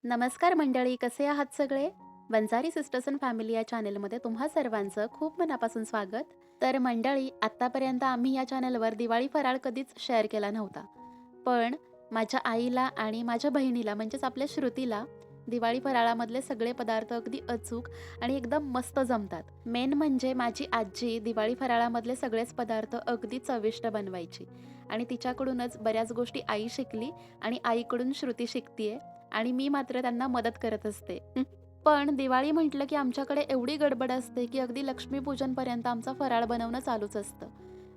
नमस्कार मंडळी, कसे आहात सगळे? वंजारी सिस्टर्स अँड फॅमिली या चॅनेलमध्ये तुम्हा सर्वांचं खूप मनापासून स्वागत. तर मंडळी, आत्तापर्यंत आम्ही या चॅनेलवर दिवाळी फराळ कधीच शेअर केला नव्हता. पण माझ्या आईला आणि माझ्या बहिणीला म्हणजेच आपल्या श्रुतीला दिवाळी फराळामधले सगळे पदार्थ अगदी अचूक आणि एकदम मस्त जमतात. मेन म्हणजे माझी आजी दिवाळी फराळामधले सगळेच पदार्थ अगदी चविष्ट बनवायची आणि तिच्याकडूनच बऱ्याच गोष्टी आई शिकली आणि आईकडून श्रुती शिकतीये आणि मी मात्र त्यांना मदत करत असते. पण दिवाळी म्हटलं की आमच्याकडे एवढी गडबड असते की अगदी लक्ष्मीपूजनपर्यंत आमचा फराळ बनवणं चालूच असतं.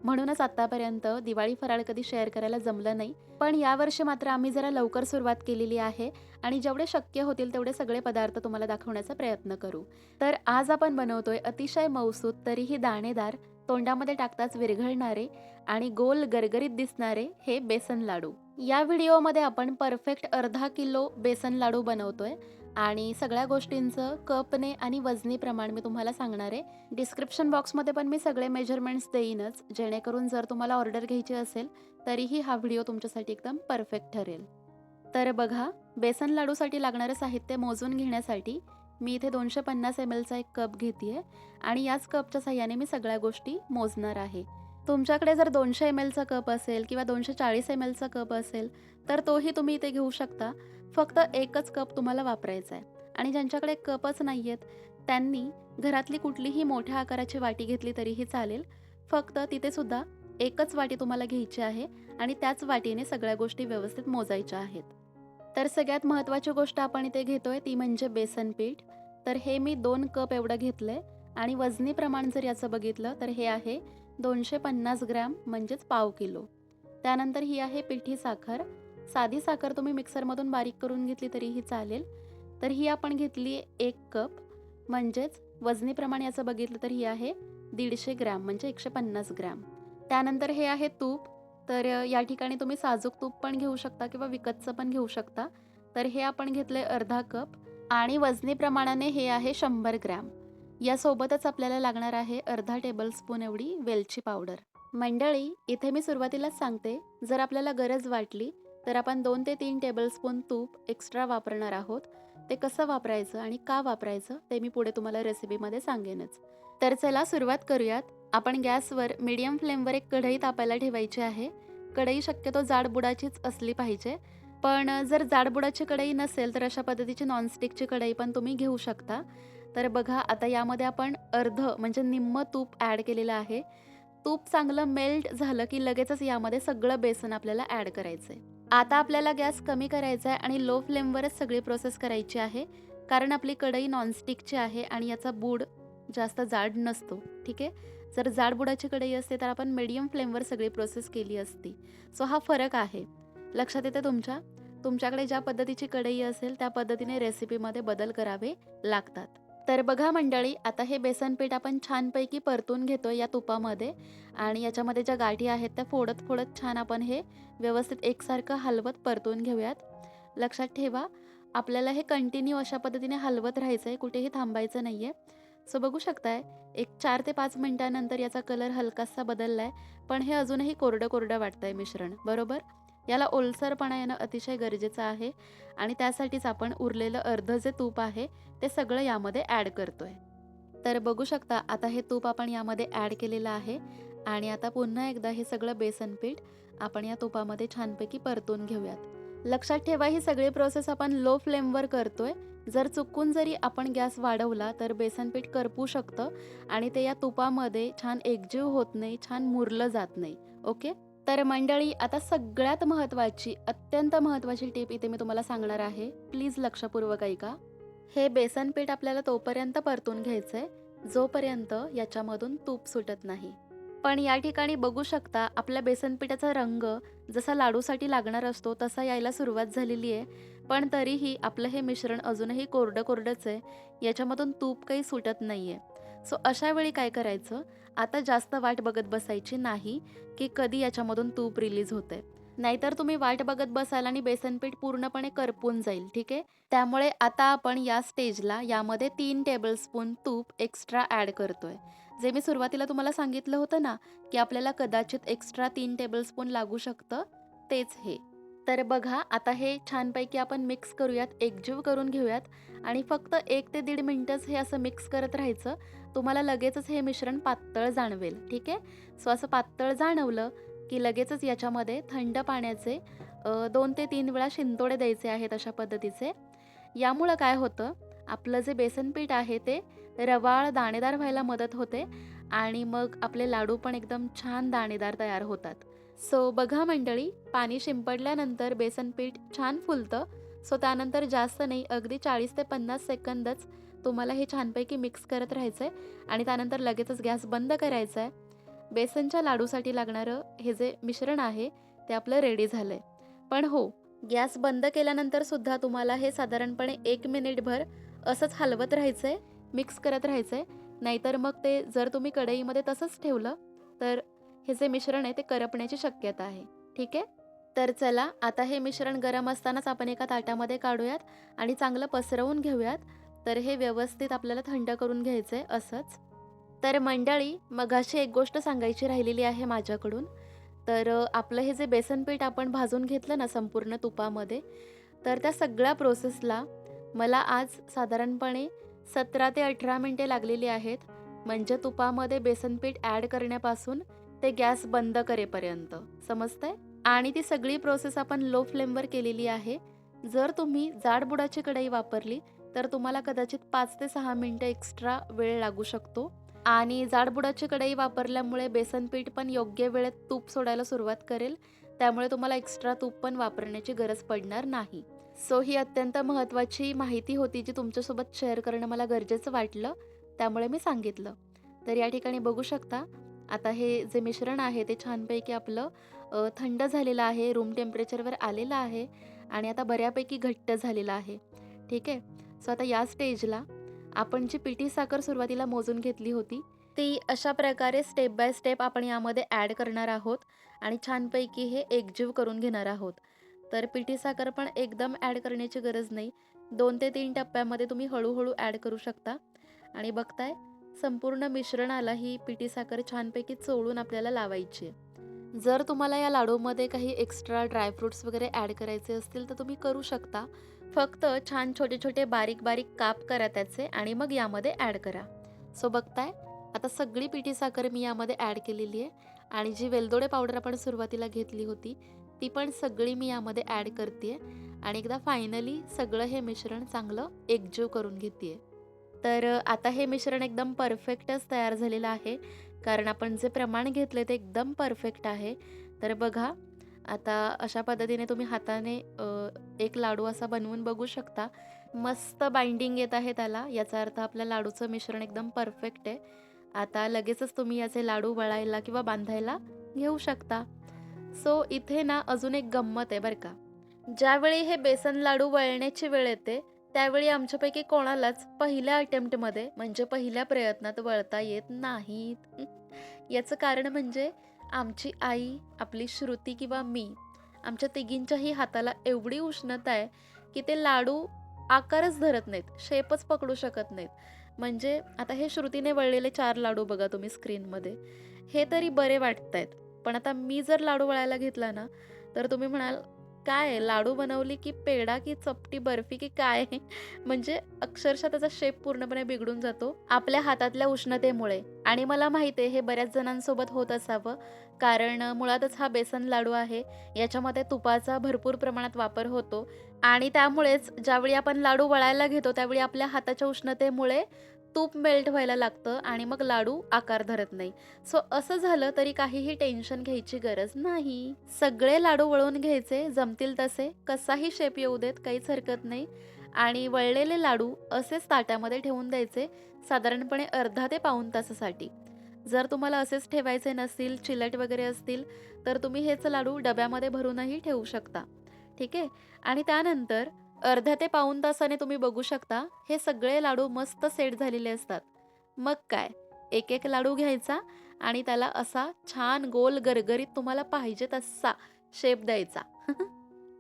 म्हणूनच आत्तापर्यंत दिवाळी फराळ कधी शेअर करायला जमलं नाही. पण यावर्षी मात्र आम्ही जरा लवकर सुरुवात केलेली आहे आणि जेवढे शक्य होतील तेवढे सगळे पदार्थ तुम्हाला दाखवण्याचा प्रयत्न करू. तर आज आपण बनवतोय अतिशय मऊसूत तरीही दाणेदार, तोंडामध्ये टाकताच विरघळणारे आणि गोल गरगरीत दिसणारे हे बेसन लाडू. या व्हिडिओमध्ये आपण परफेक्ट अर्धा किलो बेसन लाडू बनवतोय आणि सगळ्या गोष्टींचं कपने आणि वजनी प्रमाण मी तुम्हाला सांगणार आहे. डिस्क्रिप्शन बॉक्समध्ये पण मी सगळे मेजरमेंट्स देईनच, जेणेकरून जर तुम्हाला ऑर्डर घ्यायची असेल तरीही हा व्हिडिओ तुमच्यासाठी एकदम परफेक्ट ठरेल. तर बघा, बेसन लाडूसाठी लागणारं साहित्य मोजून घेण्यासाठी मी इथे 250 ml चा एक कप घेते आणि याच कपच्या साह्याने मी सगळ्या गोष्टी मोजणार आहे. तुमच्याकडे जर 200 ml चा कप असेल किंवा 240 ml चा कप असेल तर तोही तुम्ही इथे घेऊ शकता. फक्त एकच कप तुम्हाला वापरायचा आहे आणि ज्यांच्याकडे कपच नाही आहेत त्यांनी घरातली कुठलीही मोठ्या आकाराची वाटी घेतली तरीही चालेल. फक्त तिथे सुद्धा एकच वाटी तुम्हाला घ्यायची आहे आणि त्याच वाटीने सगळ्या गोष्टी व्यवस्थित मोजायच्या आहेत. तर सगळ्यात महत्त्वाची गोष्ट आपण इथे घेतोय ती म्हणजे बेसन पीठ. तर हे मी 2 कप एवढं घेतलंय आणि वजनी प्रमाण जर याचं बघितलं तर हे आहे 250 ग्रॅम म्हणजेच पाव किलो. त्यानंतर ही आहे पिठी साखर. साधी साखर तुम्ही मिक्सरमधून बारीक करून घेतली तरीही चालेल. तर ही आपण घेतली 1 कप म्हणजेच वजनी प्रमाण याचं बघितलं तर ही आहे 150 ग्रॅम म्हणजे 150 ग्रॅम. त्यानंतर हे आहे तूप. तर या ठिकाणी तुम्ही साजूक तूप पण घेऊ शकता किंवा विकतचं पण घेऊ शकता. तर हे आपण घेतलंय अर्धा कप आणि वजनी प्रमाणाने हे आहे 100 ग्रॅम. यासोबतच आपल्याला लागणार आहे अर्धा टेबलस्पून एवढी वेलची पावडर. मंडळी, इथे मी सुरुवातीलाच सांगते, जर आपल्याला गरज वाटली तर आपण 2 ते 3 टेबलस्पून तूप एक्स्ट्रा वापरणार आहोत. ते कसं वापरायचं आणि का वापरायचं ते मी पुढे तुम्हाला रेसिपीमध्ये सांगेनच. तर चला सुरुवात करूयात. आपण गॅसवर मीडियम फ्लेमवर एक कढई तापायला ठेवायची आहे. कढई शक्यतो जाडबुडाचीच असली पाहिजे. पण जर जाडबुडाची कढई नसेल तर अशा पद्धतीची नॉनस्टिकची कढई पण तुम्ही घेऊ शकता. तर बघा, आता यामध्ये आपण म्हणजे निम्म तूप ॲड केलेलं आहे. तूप चांगलं मेल्ट झालं की लगेचच यामध्ये सगळं बेसन आपल्याला ॲड करायचं आहे. आता आपल्याला गॅस कमी करायचा आहे आणि लो फ्लेमवरच सगळी प्रोसेस करायची आहे. कारण आपली कढई नॉनस्टिकची आहे आणि याचा बूड जास्त जाड नसतो. ठीक आहे. जर जाड बुडाची कढई असते तर आपण मीडियम फ्लेमवर सगळी प्रोसेस केली असती. सो हा फरक आहे. लक्षात येते तुमच्या? तुमच्याकडे ज्या पद्धतीची कढई असेल त्या पद्धतीने रेसिपीमध्ये बदल करावे लागतात. तर बघा मंडळी, आता हे बेसन पीठ आपण छानपैकी परतून घेतोय या तुपामध्ये आणि याच्यामध्ये ज्या गाठी आहेत त्या फोडत फोडत छान आपण हे व्यवस्थित एकसारखं हलवत परतून घेऊयात. लक्षात ठेवा, आपल्याला हे कंटिन्यू अशा पद्धतीने हलवत राहायचं आहे, कुठेही थांबायचं नाही आहे. सो बघू शकताय, एक 4 ते 5 मिनिटानंतर याचा कलर हलकासा बदलला आहे, पण हे अजूनही कोरडं कोरडं वाटतंय मिश्रण, बरोबर? याला ओलसरपणा येणं अतिशय गरजेचं आहे आणि त्यासाठीच आपण उरलेलं अर्धं जे तूप आहे ते सगळं यामध्ये ॲड करतोय. तर बघू शकता, आता हे तूप आपण यामध्ये ॲड केलेलं आहे आणि आता पुन्हा एकदा हे सगळं बेसन पीठ आपण या तुपामध्ये छानपैकी परतून घेऊयात. लक्षात ठेवा, ही सगळी प्रोसेस आपण लो फ्लेमवर करतोय. जर चुकून जरी आपण गॅस वाढवला तर बेसन पीठ करपू शकतं आणि ते या तुपामध्ये छान एकजीव होत नाही, छान मुरलं जात नाही. ओके. तर मंडळी, आता सगळ्यात महत्त्वाची, अत्यंत महत्त्वाची टिप इथे मी तुम्हाला सांगणार आहे. प्लीज लक्षपूर्वक ऐका. हे बेसन पीठ आपल्याला तोपर्यंत परतून घ्यायचंय जोपर्यंत याच्यामधून तूप सुटत नाही. पण या ठिकाणी बघू शकता, आपल्या बेसन पिठाचा रंग जसा लाडूसाठी लागणार असतो तसा यायला सुरुवात झालेली आहे. पण तरीही आपलं हे मिश्रण अजूनही कोरडं कोरडंच आहे. याच्यामधून तूप काही सुटत नाहीये. सो अशा वेळी काय करायचं, आता जास्त वाट बघत बसायची नाही की कधी याच्यामधून तूप रिलीज होतंय. नाहीतर तुम्ही वाट बघत बसाल आणि बेसन पीठ पूर्णपणे करपून जाईल. ठीक आहे. त्यामुळे आता आपण या स्टेजला यामध्ये 3 टेबलस्पून तूप एक्स्ट्रा ॲड करतोय. जे मी सुरुवातीला तुम्हाला सांगितलं होतं ना, की आपल्याला कदाचित एक्स्ट्रा 3 टेबलस्पून लागू शकतं, तेच हे. तर बघा आता हे छानपैकी आपण मिक्स करूयात, एकजीव करून घेऊयात आणि फक्त 1 ते 1.5 मिनिटच हे असं मिक्स करत राहायचं. तुम्हाला लगेचच हे मिश्रण पातळ जाणवेल, ठीक आहे. सो असं पातळ जाणवलं, की लगेचच याच्यामध्ये थंड पाण्याचे 2 ते 3 वेळा शिंतोडे द्यायचे आहेत अशा पद्धतीचे. यामुळं काय होतं, आपलं जे बेसन पीठ आहे ते रवाळ दाणेदार व्हायला मदत होते आणि मग आपले लाडू पण एकदम छान दाणेदार तयार होतात. सो बघा मंडळी, पाणी शिंपडल्यानंतर बेसन पीठ छान फुलतं. सो त्यानंतर जास्त नाही, अगदी 40 ते 50 सेकंदच तुम्हाला हे छानपैकी मिक्स करत राहायचं आहे आणि त्यानंतर लगेचच गॅस बंद करायचा आहे. बेसनच्या लाडूसाठी लागणारं हे जे मिश्रण आहे ते आपलं रेडी झालं आहे. पण हो, गॅस बंद केल्यानंतर सुद्धा तुम्हाला हे साधारणपणे 1 मिनिटभर असंच हलवत राहायचं आहे, मिक्स करत राहायचं आहे. नाहीतर मग ते जर तुम्ही कढईमध्ये तसंच ठेवलं तर हे जे मिश्रण आहे ते करपण्याची शक्यता आहे. ठीक आहे. तर चला आता हे मिश्रण गरम असतानाच आपण एका ताटामध्ये काढूयात आणि चांगलं पसरवून घेऊयात. तर हे व्यवस्थित आपल्याला थंड करून घ्यायचं आहे असंच. तर मंडळी, मघाशी एक गोष्ट सांगायची राहिलेली आहे माझ्याकडून. तर आपलं हे जे बेसन पीठ आपण भाजून घेतलं ना संपूर्ण तुपामध्ये, तर त्या सगळ्या प्रोसेसला मला आज साधारणपणे 17 ते 18 मिनिटे लागलेली आहेत. म्हणजे तुपामध्ये बेसन पीठ ॲड करण्यापासून ते गॅस बंद करेपर्यंत. समजतंय? आणि ती सगळी प्रोसेस आपण लो फ्लेमवर केलेली आहे. जर तुम्ही जाडबुडाची कढई वापरली, तर तुम्हाला कदाचित 5 ते 6 मिनिटं एक्स्ट्रा वेळ लागू शकतो. आणि जाडबुडाची कढई वापरल्यामुळे बेसन पीठ पण योग्य वेळेत तूप सोडायला सुरुवात करेल. त्यामुळे तुम्हाला एक्स्ट्रा तूप पण वापरण्याची गरज पडणार नाही. सो ही अत्यंत महत्त्वाची माहिती होती, जी तुमच्यासोबत शेअर करणं मला गरजेचं वाटलं. त्यामुळे मी सांगितलं. तर या ठिकाणी बघू शकता, आता हे जे मिश्रण आहे ते छानपैकी आपलं थंड झालेलं आहे, रूम टेम्परेचरवर आलेलं आहे आणि आता बऱ्यापैकी घट्ट झालेलं आहे. ठीक आहे. सो आता या स्टेजला आपण जी पिठी साखर सुरुवातीला मोजून घेतली होती, ती अशा प्रकारे स्टेप बाय स्टेप आपण यामध्ये ॲड करणार आहोत आणि छानपैकी हे एकजीव करून घेणार आहोत. तर पिठी साखर पण एकदम ॲड करण्याची गरज नाही. 2 ते 3 टप्प्यामध्ये तुम्ही हळू ॲड करू शकता आणि बघताय संपूर्ण मिश्रणाला ही पिठी साखर छानपैकी चोळून आपल्याला लावायची आहे. जर तुम्हाला या लाडूमध्ये काही एक्स्ट्रा ड्रायफ्रुट्स वगैरे ॲड करायचे असतील तर तुम्ही करू शकता. फक्त छान छोटे-छोटे बारीक-बारीक काप करा त्याचे आणि मग यामध्ये ॲड करा. सो बघताय, आता सगळी पिठी साखर मी यामध्ये ॲड केलेली आहे आणि जी वेलदोडे पावडर आपण सुरुवातीला घेतली होती, ती पण सगळी मी यामध्ये ॲड करते आणि एकदा फायनली सगळं हे मिश्रण चांगलं एकजीव करून घेते. तर आता हे मिश्रण एकदम परफेक्टच तयार झालेलं आहे. कारण आपण जे प्रमाण घेतले ते एकदम परफेक्ट आहे. तर बघा, आता अशा पद्धतीने तुम्ही हाताने एक लाडू असा बनवून बघू शकता. मस्त बाइंडिंग येत आहे त्याला. याचा अर्थ आपल्या लाडूचं मिश्रण एकदम परफेक्ट आहे. आता लगेचच तुम्ही याचे लाडू वळायला किंवा बांधायला घेऊ शकता. सो इथे ना अजून एक गंमत आहे बरं का. ज्यावेळी हे बेसन लाडू वळण्याची वेळ येते, त्यावेळी आमच्यापैकी कोणालाच पहिल्या अटेम्प्टमध्ये म्हणजे पहिल्या प्रयत्नात वळता येत नाहीत. याचं कारण म्हणजे आमची आई, आपली श्रुती किंवा मी, आमच्या तिघींच्याही हाताला एवढी उष्णता आहे, की ते लाडू आकारच धरत नाहीत, शेपच पकडू शकत नाहीत. म्हणजे आता हे श्रुतीने वळलेले 4 लाडू बघा तुम्ही स्क्रीनमध्ये. हे तरी बरे वाटतायत. पण आता मी जर लाडू वळायला घेतला ना, तर तुम्ही म्हणाल, "काय लाडू बनवली की पेढा की चपटी बर्फी की काय?" म्हणजे अक्षरशः त्याचा शेप पूर्णपणे बिघडून जातो आपल्या हातातल्या उष्णतेमुळे. आणि मला माहिती आहे हे बऱ्याच जणांसोबत होत असावं. कारण मुळातच हा बेसन लाडू आहे. याच्यामध्ये तुपाचा भरपूर प्रमाणात वापर होतो आणि त्यामुळेच ज्यावेळी आपण लाडू वळायला घेतो त्यावेळी आपल्या हाताच्या उष्णतेमुळे तूप मेल्ट व्हायला लागतं आणि मग लाडू आकार धरत नाही. सो असं झालं तरी काहीही टेन्शन घ्यायची गरज नाही. सगळे लाडू वळून घ्यायचे जमतील तसे, कसाही शेप येऊ देत, काहीच हरकत नाही. आणि वळलेले लाडू असेच ताटामध्ये ठेवून द्यायचे साधारणपणे अर्धा ते पाऊण तासासाठी. जर तुम्हाला असेच ठेवायचे नसतील, चिलट वगैरे असतील, तर तुम्ही हेच लाडू डब्यामध्ये भरूनही ठेवू शकता. ठीक आहे. आणि त्यानंतर अर्ध्या ते पाऊण तासाने तुम्ही बघू शकता हे सगळे लाडू मस्त सेट झालेले असतात. मग काय, एक लाडू घ्यायचा आणि त्याला असा छान गोल गरगरीत तुम्हाला पाहिजे तसा शेप द्यायचा.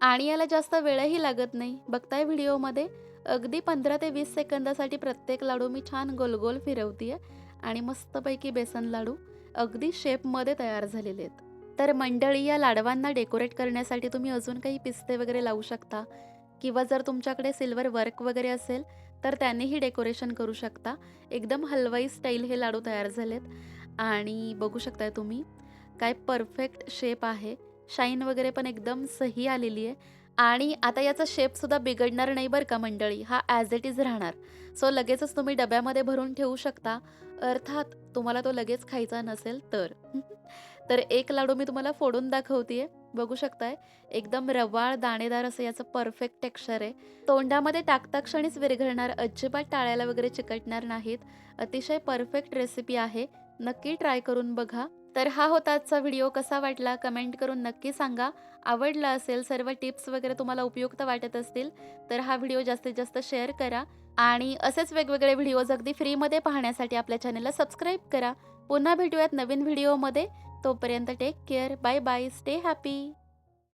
आणि याला जास्त वेळही लागत नाही. बघताय व्हिडिओमध्ये अगदी 15 ते 20 सेकंदासाठी प्रत्येक लाडू मी छान गोल-गोल फिरवतीये आणि मस्तपैकी बेसन लाडू अगदी शेपमध्ये तयार झालेले आहेत. तर मंडळी या लाडवांना डेकोरेट करण्यासाठी तुम्ही अजून काही पिस्ते वगैरे लावू शकता किंवा जर तुमच्याकडे सिल्वर वर्क वगैरे असेल तर त्यानेही डेकोरेशन करू शकता. एकदम हलवाई स्टाईल हे लाडू तयार झालेत आणि बघू शकताय तुम्ही काय परफेक्ट शेप आहे. शाईन वगैरे पण एकदम सही आलेली आहे आणि आता याचा शेपसुद्धा बिघडणार नाही बरं का मंडळी. हा ॲज इट इज राहणार. सो लगेचच तुम्ही डब्यामध्ये भरून ठेवू शकता. अर्थात तुम्हाला तो लगेच खायचा नसेल तर. तर एक लाडू मी तुम्हाला फोडून दाखवतेय. बघू शकताय एकदम रवाळ दाणेदार असं याचं परफेक्ट टेक्स्चर आहे. तोंडामध्ये टाकता क्षणीच विरघळणार, अजिबात टाळ्याला वगैरे चिकटणार नाहीत. अतिशय परफेक्ट रेसिपी आहे. नक्की ट्राय करून बघा. तर हा होता आजचा व्हिडिओ. कसा वाटला कमेंट करून नक्की सांगा. आवडला असेल, सर्व टिप्स वगैरे तुम्हाला उपयुक्त वाटत असतील तर हा व्हिडिओ जास्तीत जास्त शेअर करा आणि असेच वेगवेगळे व्हिडिओज अगदी फ्रीमध्ये पाहण्यासाठी आपल्या चॅनलला सबस्क्राईब करा. पुन्हा भेटूयात नवीन व्हिडिओमध्ये. तोपर्यंत take care. Bye bye. Stay happy.